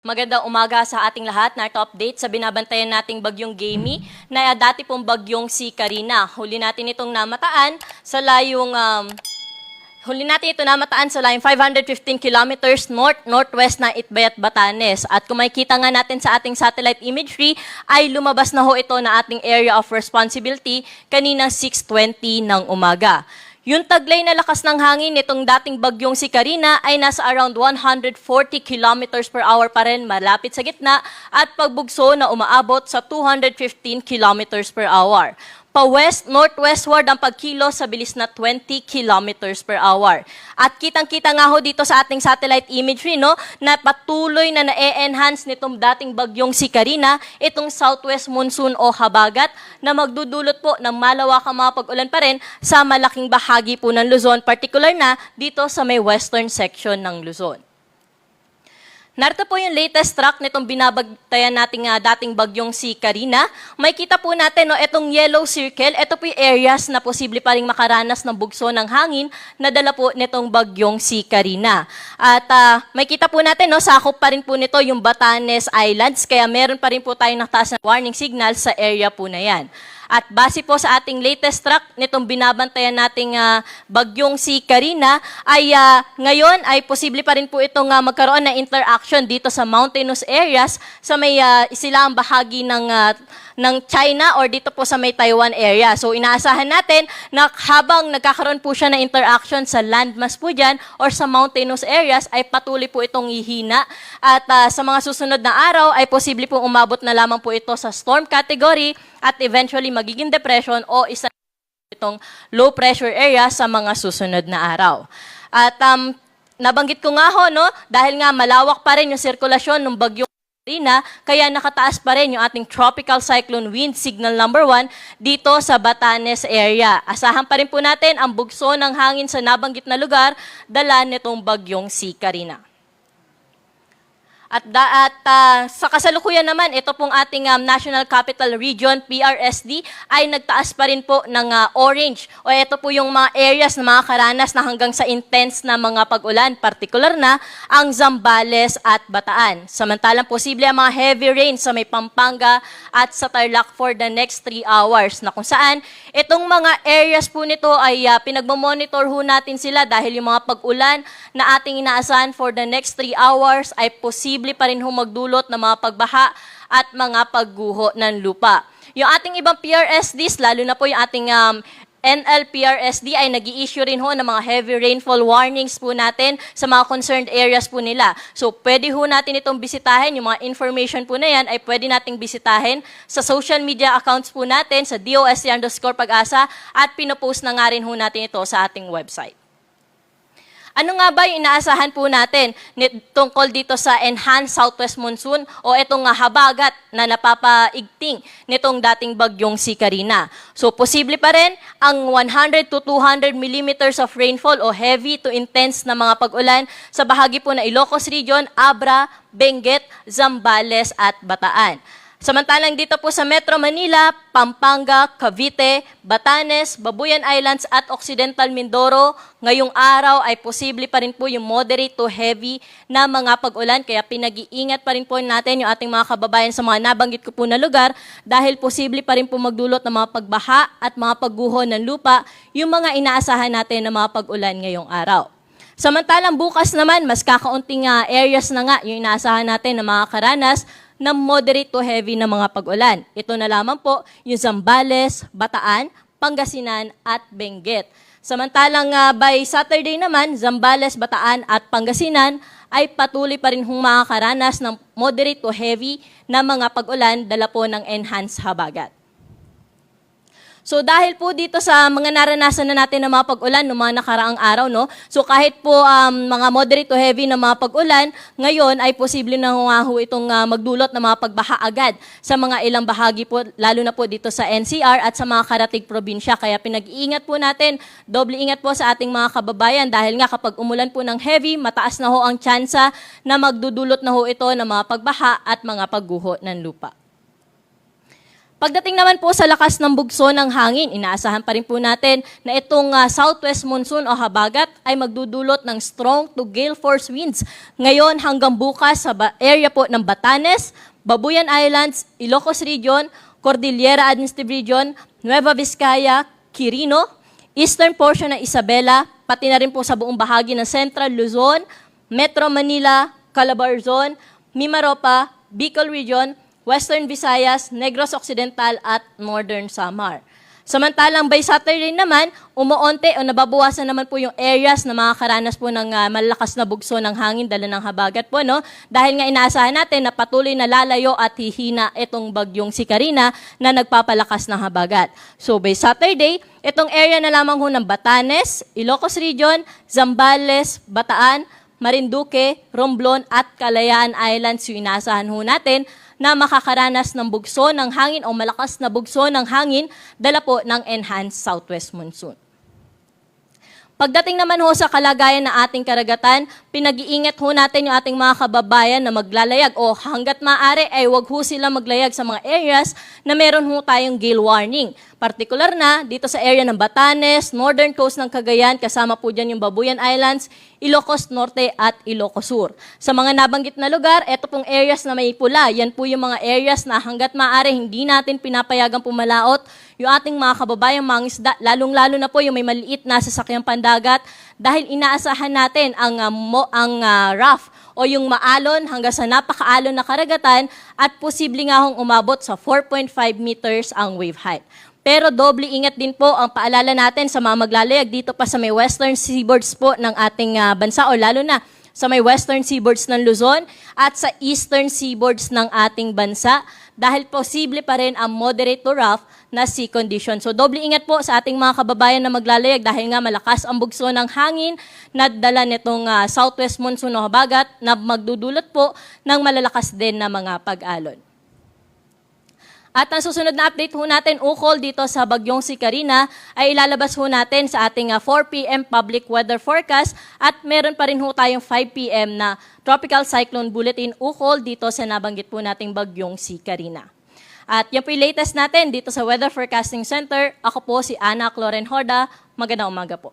Magandang umaga sa ating lahat. Narito update sa binabantayan nating bagyong Gamey na dati pong bagyong si Karina. Huli natin ito namataan sa layong 515 kilometers north-northwest ng Itbayat, Batanes. At kung makikita nga natin sa ating satellite imagery, ay lumabas na ho ito na ating area of responsibility kaninang 6:20 ng umaga. Yung taglay na lakas ng hangin nitong dating bagyong si Karina ay nasa around 140 kilometers per hour pa rin, malapit sa gitna, at pagbugso na umaabot sa 215 kilometers per hour. Pa-west-northwestward ang pagkilos sa bilis na 20 kilometers per hour. At kitang-kita nga ho dito sa ating satellite imagery, no, na patuloy na na-enhance nitong dating bagyong si Karina, itong southwest monsoon o habagat, na magdudulot po ng malawakang mga pag-ulan pa rin sa malaking bahagi po ng Luzon, particular na dito sa may western section ng Luzon. Narito po yung latest track nitong binabagtayan nating dating bagyong si Karina. May kita po natin, no, itong yellow circle, ito po yung areas na posible pa rin makaranas ng bugso ng hangin na dala po nitong bagyong si Karina. At may kita po natin, no, sakop pa rin po nito yung Batanes Islands, kaya meron pa rin po tayong nakataas na warning signal sa area po na yan. At base po sa ating latest track nitong binabantayan nating bagyong si Karina, ay ngayon ay posible pa rin po itong magkaroon ng interaction dito sa mountainous areas sa may isilang bahagi ng China or dito po sa may Taiwan area. So inaasahan natin na habang nagkakaroon po siya ng interaction sa landmass po dyan or sa mountainous areas, ay patuloy po itong ihina. At sa mga susunod na araw ay posible pong umabot na lamang po ito sa storm category at eventually magiging depression o isa itong low pressure area sa mga susunod na araw. At nabanggit ko nga ho, no, dahil nga malawak pa rin yung sirkulasyon ng bagyong Karina, kaya nakataas pa rin yung ating tropical cyclone wind signal number 1 dito sa Batanes area. Asahan pa rin po natin ang bugso ng hangin sa nabanggit na lugar, dala nitong bagyong si Karina. At sa kasalukuyan naman, ito pong ating National Capital Region, PRSD, ay nagtaas pa rin po ng orange. O ito po yung mga areas na makakaranas na hanggang sa intense na mga pag-ulan, particular na ang Zambales at Bataan. Samantalang posible ang mga heavy rain sa may Pampanga at sa Tarlac for the next 3 hours, na kung saan itong mga areas po nito ay pinagmamonitor ho natin sila dahil yung mga pag-ulan na ating inaasahan for the next 3 hours ay posible pa rin magdulot ng mga pagbaha at mga pagguho ng lupa. Yung ating ibang PRSDs, lalo na po yung ating NLPRSD, ay nag-i-issue rin ho ng mga heavy rainfall warnings po natin sa mga concerned areas po nila. So pwede ho natin itong bisitahin, yung mga information po na yan ay pwede nating bisitahin sa social media accounts po natin sa DOST_Pag-asa at pinopost na nga rin ho natin ito sa ating website. Ano nga ba yung inaasahan po natin tungkol dito sa enhanced southwest monsoon o itong habagat na napapaigting nitong dating bagyong si Karina? So posible pa rin ang 100 to 200 millimeters of rainfall o heavy to intense na mga pag-ulan sa bahagi po ng Ilocos Region, Abra, Benguet, Zambales at Bataan. Samantalang dito po sa Metro Manila, Pampanga, Cavite, Batanes, Babuyan Islands at Occidental Mindoro, ngayong araw ay posible pa rin po yung moderate to heavy na mga pag-ulan. Kaya pinag-iingat pa rin po natin yung ating mga kababayan sa mga nabanggit ko po na lugar dahil posible pa rin po magdulot ng mga pagbaha at mga pagguho ng lupa yung mga inaasahan natin na mga pag-ulan ngayong araw. Samantalang bukas naman, mas kakaunting areas na nga yung inaasahan natin na makakaranas ng moderate to heavy na mga pag-ulan. Ito na lamang po yung Zambales, Bataan, Pangasinan at Benguet. Samantalang by Saturday naman, Zambales, Bataan at Pangasinan ay patuloy pa rin makakaranas ng moderate to heavy na mga pag-ulan dala po ng enhanced habagat. So dahil po dito sa mga naranasan na natin ng mga pag-ulan noong mga nakaraang araw, no? So kahit po mga moderate to heavy na mga pag-ulan, ngayon ay posible na itong magdulot ng mga pagbaha agad sa mga ilang bahagi po, lalo na po dito sa NCR at sa mga karatig probinsya. Kaya pinag-iingat po natin, doble ingat po sa ating mga kababayan dahil nga kapag umulan po ng heavy, mataas na ho ang tsansa na magdudulot na ho ito ng mga pagbaha at mga pagguho ng lupa. Pagdating naman po sa lakas ng bugso ng hangin, inaasahan pa rin po natin na itong southwest monsoon o habagat ay magdudulot ng strong to gale force winds. Ngayon hanggang bukas sa area po ng Batanes, Babuyan Islands, Ilocos Region, Cordillera Administrative Region, Nueva Vizcaya, Quirino, eastern portion ng Isabela, pati na rin po sa buong bahagi ng Central Luzon, Metro Manila, Calabarzon, Mimaropa, Bicol Region, Western Visayas, Negros Occidental at Northern Samar. Samantalang by Saturday naman, umuonte o nababawasan naman po yung areas na makakaranas po ng malakas na bugso ng hangin dala ng habagat po, no? Dahil nga inaasahan natin na patuloy na lalayo at hihina itong bagyong si Karina na nagpapalakas ng habagat. So by Saturday, itong area na lamang ho ng Batanes, Ilocos Region, Zambales, Bataan, Marinduque, Romblon at Kalayaan Islands yung inaasahan ho natin na makakaranas ng bugso ng hangin o malakas na bugso ng hangin dala po ng enhanced southwest monsoon. Pagdating naman ho sa kalagayan ng ating karagatan, pinag-iingat ho natin yung ating mga kababayan na maglalayag o hanggat maaari ay wag ho sila maglayag sa mga areas na meron ho tayong gale warning. Partikular na dito sa area ng Batanes, northern coast ng Cagayan, kasama po dyan yung Babuyan Islands, Ilocos Norte at Ilocos Sur. Sa mga nabanggit na lugar, eto pong areas na may pula, yan po yung mga areas na hanggat maaari hindi natin pinapayagang pumalaot yung ating mga kababayang mangisda, lalong-lalo na po yung may maliit na sasakyang pandagat dahil inaasahan natin ang rough o yung maalon hanggang sa napakaalon na karagatan at posible nga hong umabot sa 4.5 meters ang wave height. Pero doble ingat din po ang paalala natin sa mga maglalayag dito pa sa may western seaboards po ng ating bansa o lalo na sa may western seaboards ng Luzon at sa eastern seaboards ng ating bansa dahil posible pa rin ang moderate to rough na sea condition. So doble ingat po sa ating mga kababayan na maglalayag dahil nga malakas ang bugso ng hangin na dala nitong southwest monsoon o habagat na magdudulot po ng malalakas din na mga pag-alon. At ang susunod na update ho natin ukol dito sa bagyong si Karina ay ilalabas ho natin sa ating 4 p.m. public weather forecast at meron pa rin ho tayong 5 p.m. na tropical cyclone bulletin ukol dito sa nabanggit po nating bagyong si Karina. At yan po yung latest natin dito sa Weather Forecasting Center. Ako po si Ana Cloren Horda. Magandang umaga po.